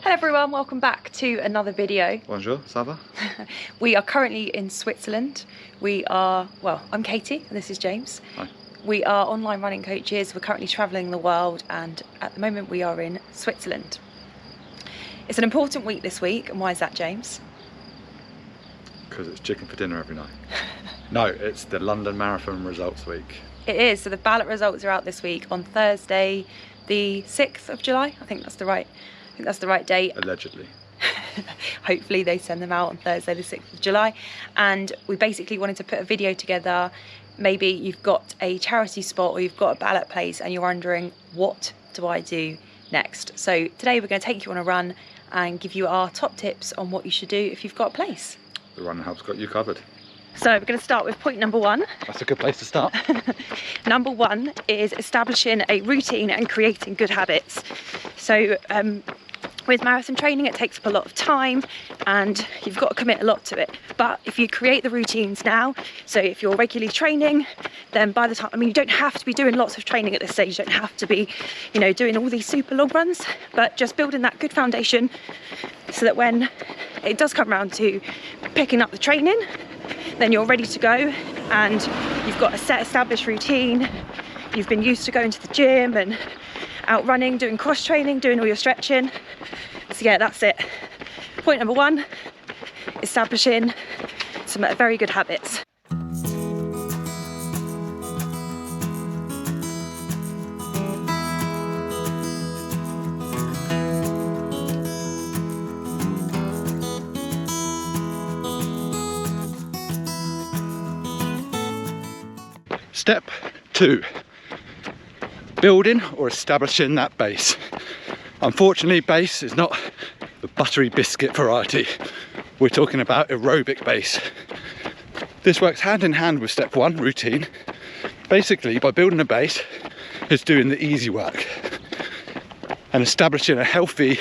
Hello everyone, welcome back to another video. Bonjour, ça va? We are currently in Switzerland. I'm Katie and this is James. Hi. We are online running coaches. We're currently travelling the world and at the moment we are in Switzerland. It's an important week this week, and why is that, James? Because it's chicken for dinner every night. No, it's the London Marathon results week. It is, so the ballot results are out this week on Thursday the 6th of July. I think that's the right date. Allegedly. Hopefully they send them out on Thursday the 6th of July. And we basically wanted to put a video together. Maybe you've got a charity spot or you've got a ballot place and you're wondering, what do I do next? So today we're going to take you on a run and give you our top tips on what you should do if you've got a place. The Run Hub's got you covered. So we're going to start with point number one. That's a good place to start. Number one is establishing a routine and creating good habits. So with marathon training, it takes up a lot of time and you've got to commit a lot to it. But if you create the routines now, so if you're regularly training, then by the time, you don't have to be doing lots of training at this stage. You don't have to be, doing all these super long runs, but just building that good foundation so that when it does come around to picking up the training, then you're ready to go and you've got a set established routine. You've been used to going to the gym and out running, doing cross training, doing all your stretching. So yeah, that's it. Point number one, establishing some very good habits. Step 2, building or establishing that base. Unfortunately, base is not the buttery biscuit variety. We're talking about aerobic base. This works hand in hand with step 1, routine. Basically, by building a base, it's doing the easy work and establishing a healthy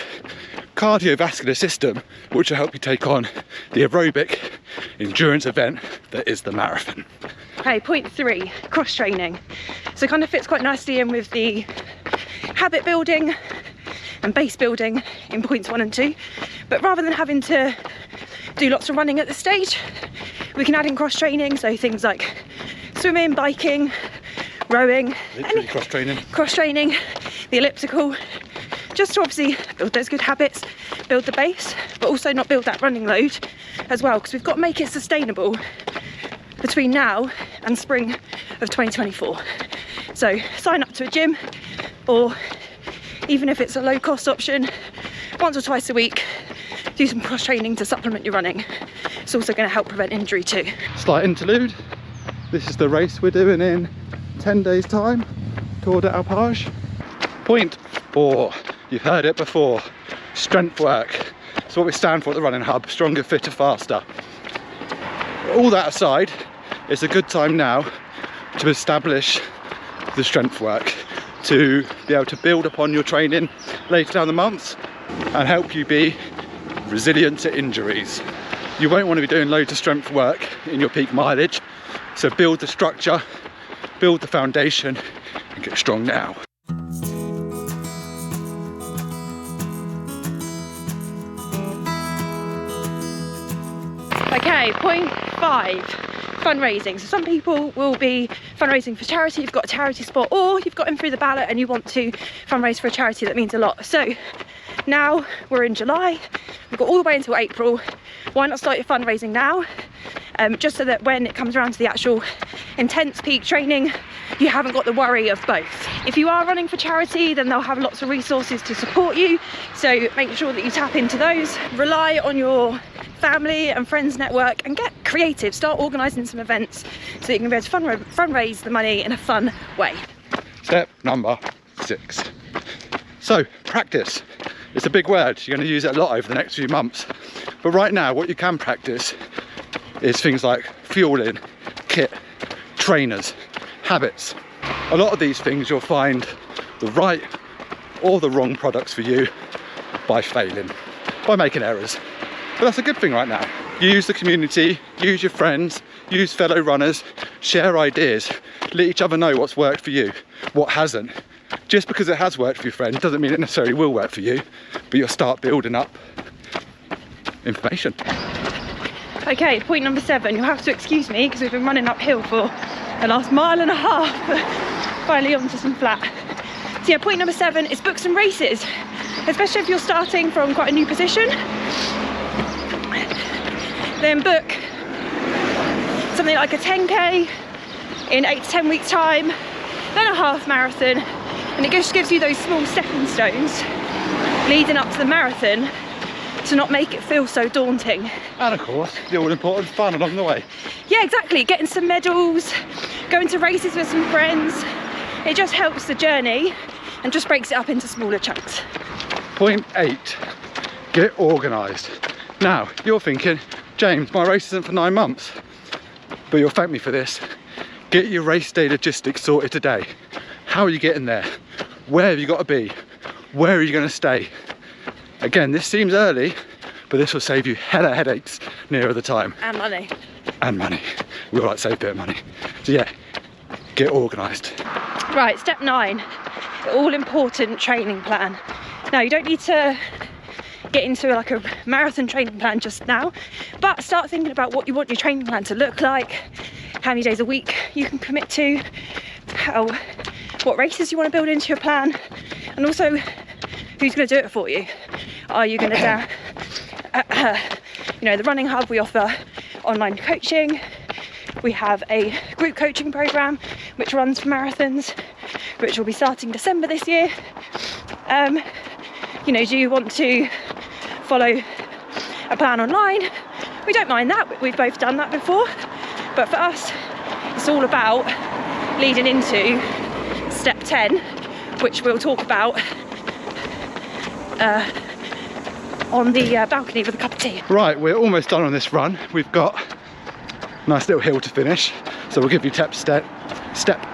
cardiovascular system which will help you take on the aerobic endurance event that is the marathon. Okay, point 3, cross training. So it kind of fits quite nicely in with the habit building and base building in points 1 and 2. But rather than having to do lots of running at this stage, we can add in cross training. So things like swimming, biking, rowing, cross training, the elliptical, just to obviously build those good habits, build the base, but also not build that running load as well, because we've got to make it sustainable between now and spring of 2024. So sign up to a gym, or even if it's a low cost option, once or twice a week, do some cross training to supplement your running. It's also going to help prevent injury too. Slight interlude. This is the race we're doing in 10 days time, Tour de Alpage. Point 4, you've heard it before, strength work. It's what we stand for at the Running Hub, stronger, fitter, faster. All that aside, it's a good time now to establish the strength work, to be able to build upon your training later down the months and help you be resilient to injuries. You won't want to be doing loads of strength work in your peak mileage, so build the structure, build the foundation and get strong now. Okay, point 5, fundraising. So some people will be fundraising for charity. You've got a charity spot, or you've got in through the ballot and you want to fundraise for a charity that means a lot. So now we're in July, we've got all the way until April. Why not start your fundraising now? Just so that when it comes around to the actual intense peak training, you haven't got the worry of both. If you are running for charity, then they'll have lots of resources to support you. So make sure that you tap into those. Rely on your family and friends network and get creative. Start organising some events so that you can be able to fundraise the money in a fun way. Step number 6. So, practice. It's a big word. You're going to use it a lot over the next few months. But right now, what you can practice is things like fueling, kit, trainers, habits. A lot of these things you'll find the right or the wrong products for you by failing, by making errors. But that's a good thing right now. Use the community, use your friends, use fellow runners, share ideas, let each other know what's worked for you, what hasn't, just because it has worked for your friend doesn't mean it necessarily will work for you, but you'll start building up information. Okay, point number 7, you'll have to excuse me because we've been running uphill for the last mile and a half, finally onto some flat. So yeah, point number 7 is book some races, especially if you're starting from quite a new position. Then book something like a 10k in 8 to 10 weeks time, then a half marathon, and it just gives you those small stepping stones leading up to the marathon to not make it feel so daunting. And of course, the all important fun along the way. Yeah, exactly, getting some medals, going to races with some friends, it just helps the journey and just breaks it up into smaller chunks. Point 8, get organised. Now, you're thinking, James, my race isn't for 9 months, but you'll thank me for this. Get your race day logistics sorted today. How are you getting there? Where have you got to be? Where are you going to stay? Again, this seems early, but this will save you hella headaches nearer the time. And money. And money. We all like to save a bit of money. So yeah, get organised. Right, step 9, the all important training plan. Now, you don't need to get into like a marathon training plan just now, but start thinking about what you want your training plan to look like, how many days a week you can commit to, what races you want to build into your plan, and also who's going to do it for you. Are you going to you know, the Running Hub, we offer online coaching. We have a group coaching program which runs for marathons, which will be starting December this year. You know, do you want to follow a plan online? We don't mind that, we've both done that before, but for us it's all about leading into step 10, which we'll talk about on the balcony with a cup of tea. Right, we're almost done on this run. We've got a nice little hill to finish, so we'll give you step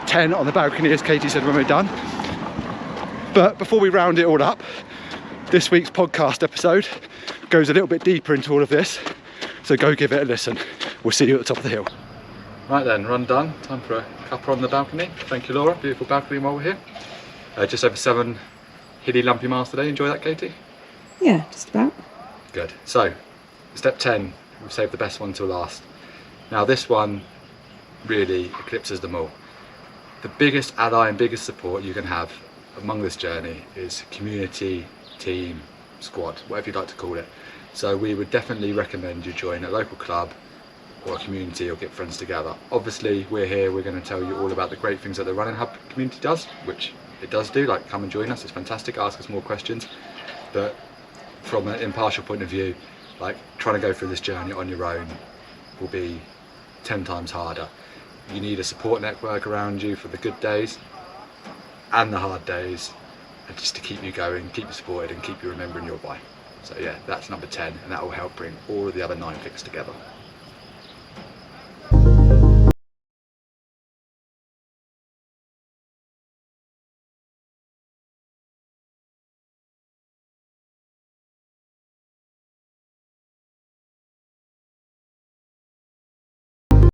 10 on the balcony, as Katie said when we're done. But before we round it all up, this week's podcast episode goes a little bit deeper into all of this, so go give it a listen. We'll see you at the top of the hill. Right then, run done. Time for a cuppa on the balcony. Thank you, Laura. Beautiful balcony while we're here. Just over 7 hilly, lumpy miles today. Enjoy that, Katie? Yeah, just about. Good. So, step 10, we've saved the best one till last. Now this one really eclipses them all. The biggest ally and biggest support you can have among this journey is community, team, squad, whatever you'd like to call it. So we would definitely recommend you join a local club or a community or get friends together. Obviously we're here, we're going to tell you all about the great things that the Running Hub community does, which it does do, like come and join us, it's fantastic, ask us more questions. But from an impartial point of view, like trying to go through this journey on your own will be 10 times harder. You need a support network around you for the good days and the hard days, and just to keep you going, keep you supported and keep you remembering your why. So yeah, that's number 10, and that will help bring all of the other 9 things together.